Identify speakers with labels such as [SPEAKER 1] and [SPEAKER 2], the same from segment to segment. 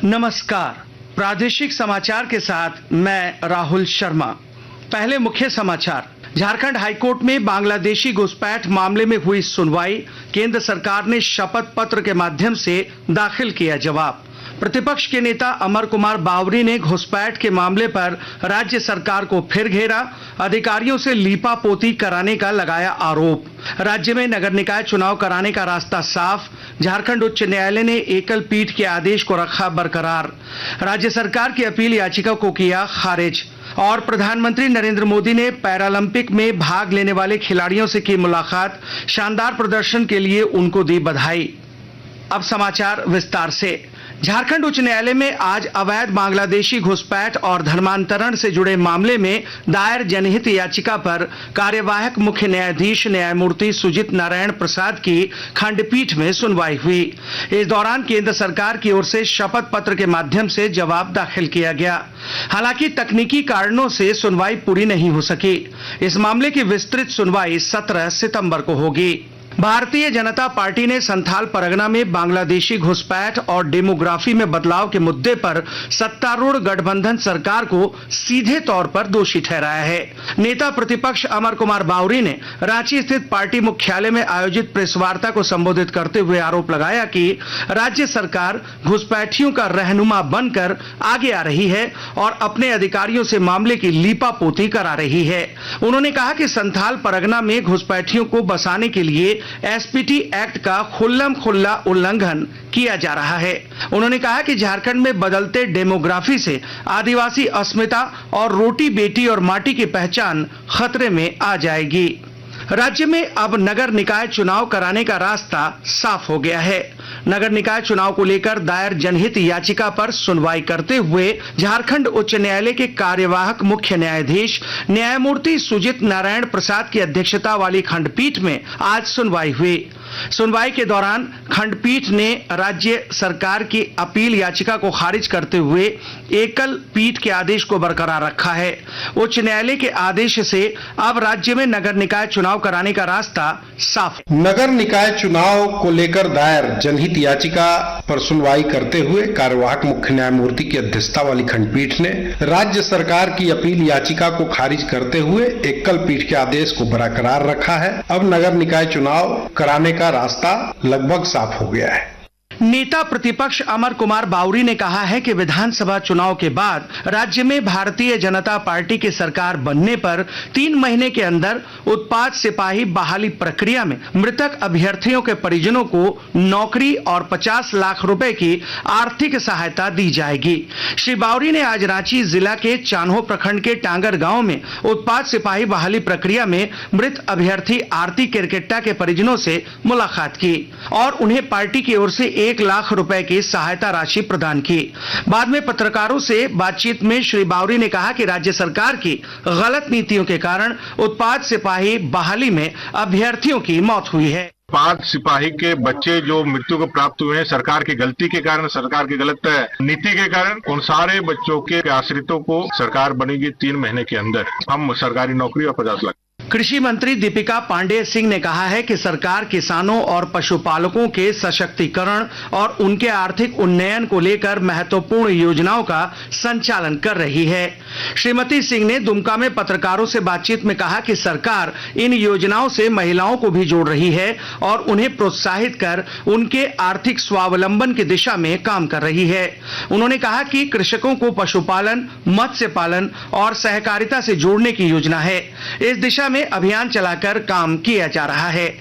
[SPEAKER 1] नमस्कार। प्रादेशिक समाचार के साथ मैं राहुल शर्मा। पहले मुख्य समाचार। झारखंड हाईकोर्ट में बांग्लादेशी घुसपैठ मामले में हुई सुनवाई। केंद्र सरकार ने शपथ पत्र के माध्यम से दाखिल किया जवाब। प्रतिपक्ष के नेता अमर कुमार बावरी ने घुसपैठ के मामले पर राज्य सरकार को फिर घेरा। अधिकारियों से लीपापोती कराने का लगाया आरोप। राज्य में नगर निकाय चुनाव कराने का रास्ता साफ। झारखंड उच्च न्यायालय ने एकल पीठ के आदेश को रखा बरकरार। राज्य सरकार की अपील याचिका को किया खारिज। और प्रधानमंत्री नरेंद्र मोदी ने पैरालंपिक में भाग लेने वाले खिलाड़ियों से की मुलाकात। शानदार प्रदर्शन के लिए उनको दी बधाई। अब समाचार विस्तार से। झारखंड उच्च न्यायालय में आज अवैध बांग्लादेशी घुसपैठ और धर्मांतरण से जुड़े मामले में दायर जनहित याचिका पर कार्यवाहक मुख्य न्यायाधीश न्यायमूर्ति सुजीत नारायण प्रसाद की खंडपीठ में सुनवाई हुई। इस दौरान केंद्र सरकार की ओर से शपथ पत्र के माध्यम से जवाब दाखिल किया गया। हालांकि तकनीकी कारणों से सुनवाई पूरी नहीं हो सकी। इस मामले की विस्तृत सुनवाई 17 सितंबर को होगी। भारतीय जनता पार्टी ने संथाल परगना में बांग्लादेशी घुसपैठ और डेमोग्राफी में बदलाव के मुद्दे पर सत्तारूढ़ गठबंधन सरकार को सीधे तौर पर दोषी ठहराया है। नेता प्रतिपक्ष अमर कुमार बावरी ने रांची स्थित पार्टी मुख्यालय में आयोजित प्रेस वार्ता को संबोधित करते हुए आरोप लगाया कि राज्य सरकार घुसपैठियों का रहनुमा बनकर आगे आ रही है और अपने अधिकारियों से मामले की लीपापोती करा रही है। उन्होंने कहा कि संथाल परगना में घुसपैठियों को बसाने के लिए एसपीटी एक्ट का खुल्लम खुल्ला उल्लंघन किया जा रहा है। उन्होंने कहा कि झारखंड में बदलते डेमोग्राफी से आदिवासी अस्मिता और रोटी बेटी और माटी की पहचान खतरे में आ जाएगी। राज्य में अब नगर निकाय चुनाव कराने का रास्ता साफ हो गया है। नगर निकाय चुनाव को लेकर दायर जनहित याचिका पर सुनवाई करते हुए झारखंड उच्च न्यायालय के कार्यवाहक मुख्य न्यायाधीश न्यायमूर्ति सुजीत नारायण प्रसाद की अध्यक्षता वाली खंडपीठ में आज सुनवाई हुई। सुनवाई के दौरान खंडपीठ ने राज्य सरकार की अपील याचिका को खारिज करते हुए एकल पीठ के आदेश को बरकरार रखा है। उच्च न्यायालय के आदेश से अब राज्य में नगर निकाय चुनाव कराने का रास्ता साफ है।
[SPEAKER 2] नगर निकाय चुनाव को लेकर दायर जनहित याचिका पर सुनवाई करते हुए कार्यवाहक मुख्य न्यायमूर्ति की अध्यक्षता वाली खंडपीठ ने राज्य सरकार की अपील याचिका को खारिज करते हुए एकल पीठ के आदेश को बरकरार रखा है। अब नगर निकाय चुनाव कराने का रास्ता लगभग साफ हो गया है।
[SPEAKER 1] नेता प्रतिपक्ष अमर कुमार बावरी ने कहा है कि विधानसभा चुनाव के बाद राज्य में भारतीय जनता पार्टी की सरकार बनने पर 3 महीने के अंदर उत्पाद सिपाही बहाली प्रक्रिया में मृतक अभ्यर्थियों के परिजनों को नौकरी और 50 लाख रुपए की आर्थिक सहायता दी जाएगी। श्री बावरी ने आज रांची जिला के चान्हो प्रखंड के टांगर गांव में उत्पाद सिपाही बहाली प्रक्रिया में मृत अभ्यर्थी आरती केरकेट्टा के परिजनों से मुलाकात की और उन्हें पार्टी की ओर से 1 लाख रुपए की सहायता राशि प्रदान की। बाद में पत्रकारों से बातचीत में श्री बावरी ने कहा कि राज्य सरकार की गलत नीतियों के कारण उत्पाद सिपाही बहाली में अभ्यर्थियों की मौत हुई है।
[SPEAKER 3] उत्पाद सिपाही के बच्चे जो मृत्यु को प्राप्त हुए हैं सरकार की गलती के कारण, सरकार की गलत नीति के कारण, उन सारे बच्चों के आश्रितों को सरकार बनेगी 3 महीने के अंदर हम सरकारी नौकरी और 50 लाख।
[SPEAKER 1] कृषि मंत्री दीपिका पांडेय सिंह ने कहा है कि सरकार किसानों और पशुपालकों के सशक्तिकरण और उनके आर्थिक उन्नयन को लेकर महत्वपूर्ण योजनाओं का संचालन कर रही है। श्रीमती सिंह ने दुमका में पत्रकारों से बातचीत में कहा कि सरकार इन योजनाओं से महिलाओं को भी जोड़ रही है और उन्हें प्रोत्साहित कर उनके आर्थिक स्वावलंबन की दिशा में काम कर रही है। उन्होंने कहा कि कृषकों को पशुपालन, मत्स्य पालन और सहकारिता से जोड़ने की योजना है। इस दिशा में अभियान चलाकर काम किया जा रहा है।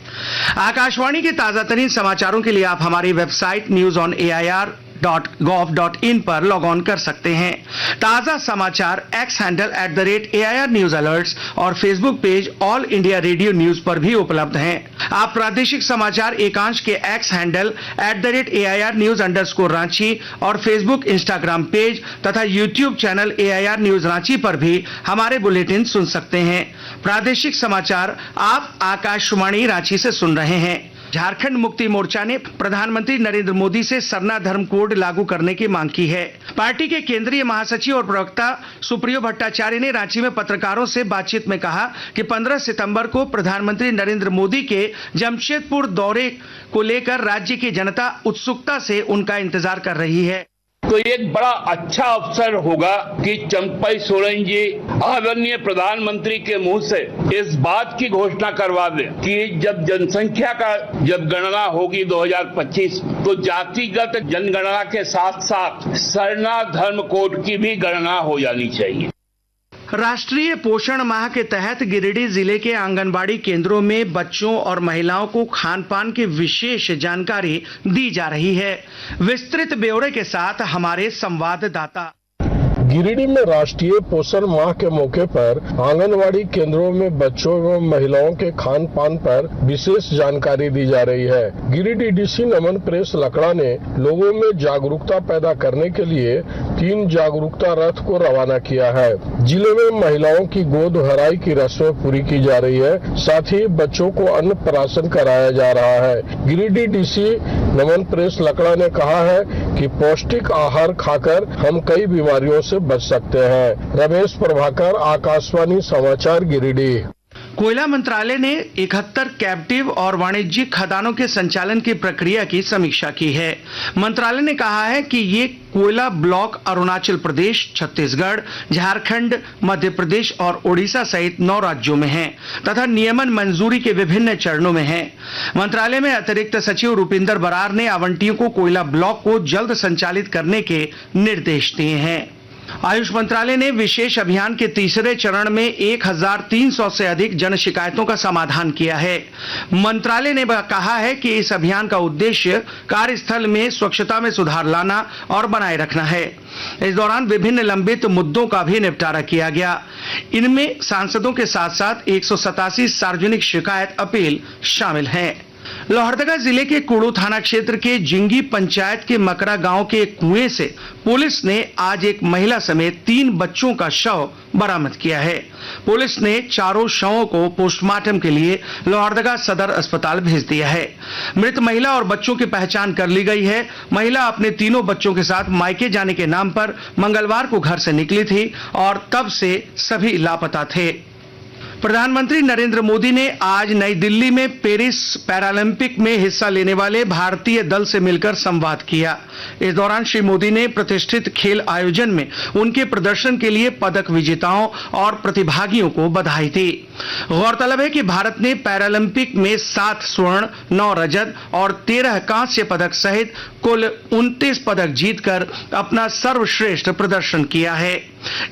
[SPEAKER 1] आकाशवाणी के ताजा तरीन समाचारों के लिए आप हमारी वेबसाइट newsonair.gov.in पर लॉग ऑन कर सकते हैं। ताजा समाचार X handle @AIR news alerts और Facebook page All India Radio News पर भी उपलब्ध हैं। आप प्रादेशिक समाचार एकांश के X handle @AIR news _Ranchi और फेसबुक, इंस्टाग्राम पेज तथा YouTube channel AIR news Ranchi पर भी हमारे बुलेटिन सुन सकते हैं। प्रादेशिक समाचार आप आकाशवाणी रांची से सुन रहे हैं। झारखंड मुक्ति मोर्चा ने प्रधानमंत्री नरेंद्र मोदी से सरना धर्म कोड लागू करने की मांग की है। पार्टी के केंद्रीय महासचिव और प्रवक्ता सुप्रियो भट्टाचार्य ने रांची में पत्रकारों से बातचीत में कहा कि 15 सितंबर को प्रधानमंत्री नरेंद्र मोदी के जमशेदपुर दौरे को लेकर राज्य की जनता उत्सुकता से उनका इंतजार कर रही है।
[SPEAKER 4] तो एक बड़ा अच्छा अवसर होगा कि चंपई सोरेन जी आदरणीय प्रधानमंत्री के मुंह से इस बात की घोषणा करवा दें कि जब जनसंख्या का जब गणना होगी 2025 तो जातिगत जनगणना के साथ साथ सरना धर्म कोड की भी गणना हो जानी चाहिए।
[SPEAKER 1] राष्ट्रीय पोषण माह के तहत गिरिडीह जिले के आंगनबाड़ी केंद्रों में बच्चों और महिलाओं को खान पान की विशेष जानकारी दी जा रही है। विस्तृत ब्यौरे के साथ हमारे संवाददाता।
[SPEAKER 5] गिरिडीह में राष्ट्रीय पोषण माह के मौके पर आंगनवाड़ी केंद्रों में बच्चों एवं महिलाओं के खान पान पर विशेष जानकारी दी जा रही है। गिरिडीह डीसी नमन प्रेस लकड़ा ने लोगों में जागरूकता पैदा करने के लिए 3 जागरूकता रथ को रवाना किया है। जिले में महिलाओं की गोद भराई की रस्में पूरी की जा रही है, साथ ही बच्चों को अन्नप्राशन कराया जा रहा है। गिरिडीह डीसी नमन प्रेस लकड़ा ने कहा है कि पौष्टिक आहार खाकर हम कई बीमारियों से बच सकते हैं। रमेश प्रभाकर, आकाशवाणी समाचार, गिरिडीह।
[SPEAKER 1] कोयला मंत्रालय ने 71 कैप्टिव और वाणिज्यिक खदानों के संचालन की प्रक्रिया की समीक्षा की है। मंत्रालय ने कहा है कि ये कोयला ब्लॉक अरुणाचल प्रदेश, छत्तीसगढ़, झारखंड, मध्य प्रदेश और ओडिशा सहित 9 राज्यों में हैं तथा नियमन मंजूरी के विभिन्न चरणों में हैं। मंत्रालय में अतिरिक्त सचिव रुपिंदर बरार ने आवंटियों को कोयला ब्लॉक को जल्द संचालित करने के निर्देश दिए हैं। आयुष मंत्रालय ने विशेष अभियान के तीसरे चरण में 1300 से अधिक जन शिकायतों का समाधान किया है। मंत्रालय ने कहा है कि इस अभियान का उद्देश्य कार्यस्थल में स्वच्छता में सुधार लाना और बनाए रखना है। इस दौरान विभिन्न लंबित मुद्दों का भी निपटारा किया गया। इनमें सांसदों के साथ साथ 187 सार्वजनिक शिकायत अपील शामिल हैं। लोहरदगा जिले के कुड़ू थाना क्षेत्र के जिंगी पंचायत के मकरा गांव के एक कुएं से पुलिस ने आज एक महिला समेत 3 बच्चों का शव बरामद किया है। पुलिस ने चारों शवों को पोस्टमार्टम के लिए लोहरदगा सदर अस्पताल भेज दिया है। मृत महिला और बच्चों की पहचान कर ली गई है। महिला अपने तीनों बच्चों के साथ मायके जाने के नाम पर मंगलवार को घर से निकली थी और तब से सभी लापता थे। प्रधानमंत्री नरेंद्र मोदी ने आज नई दिल्ली में पेरिस पैरालंपिक में हिस्सा लेने वाले भारतीय दल से मिलकर संवाद किया। इस दौरान श्री मोदी ने प्रतिष्ठित खेल आयोजन में उनके प्रदर्शन के लिए पदक विजेताओं और प्रतिभागियों को बधाई दी। गौरतलब है कि भारत ने पैरालंपिक में 7 स्वर्ण, 9 रजत और 13 कांस्य पदक सहित कुल 29 पदक जीतकर अपना सर्वश्रेष्ठ प्रदर्शन किया है।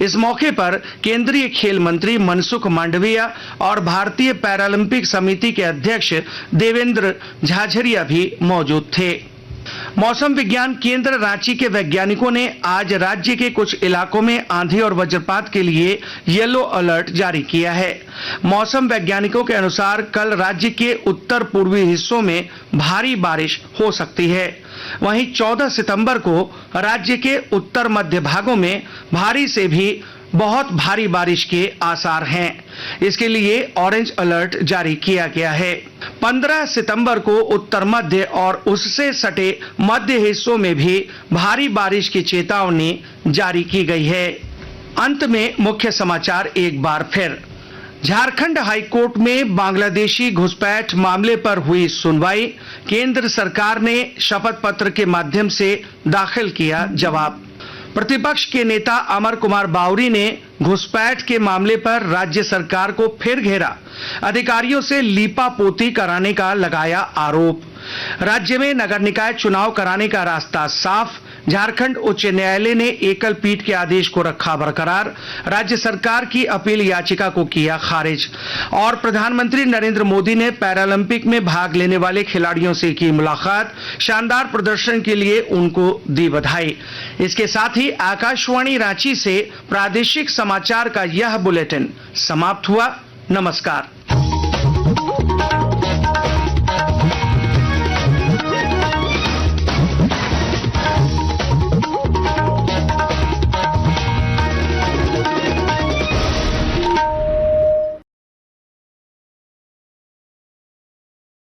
[SPEAKER 1] इस मौके पर केंद्रीय खेल मंत्री मनसुख मांडविया और भारतीय पैरालंपिक समिति के अध्यक्ष देवेंद्र झाझरिया भी मौजूद थे। मौसम विज्ञान केंद्र रांची के वैज्ञानिकों ने आज राज्य के कुछ इलाकों में आंधी और वज्रपात के लिए येलो अलर्ट जारी किया है। मौसम वैज्ञानिकों के अनुसार कल राज्य के उत्तर पूर्वी हिस्सों में भारी बारिश हो सकती है। वहीं 14 सितंबर को राज्य के उत्तर मध्य भागों में भारी से भी बहुत भारी बारिश के आसार हैं। इसके लिए ऑरेंज अलर्ट जारी किया गया है। 15 सितंबर को उत्तर मध्य और उससे सटे मध्य हिस्सों में भी भारी बारिश की चेतावनी जारी की गई है। अंत में मुख्य समाचार एक बार फिर। झारखंड हाईकोर्ट में बांग्लादेशी घुसपैठ मामले पर हुई सुनवाई। केंद्र सरकार ने शपथ पत्र के माध्यम से दाखिल किया जवाब। प्रतिपक्ष के नेता अमर कुमार बावरी ने घुसपैठ के मामले पर राज्य सरकार को फिर घेरा। अधिकारियों से लीपापोती कराने का लगाया आरोप। राज्य में नगर निकाय चुनाव कराने का रास्ता साफ। झारखंड उच्च न्यायालय ने एकल पीठ के आदेश को रखा बरकरार। राज्य सरकार की अपील याचिका को किया खारिज। और प्रधानमंत्री नरेंद्र मोदी ने पैरालंपिक में भाग लेने वाले खिलाड़ियों से की मुलाकात। शानदार प्रदर्शन के लिए उनको दी बधाई। इसके साथ ही आकाशवाणी रांची से प्रादेशिक समाचार का यह बुलेटिन समाप्त हुआ। नमस्कार।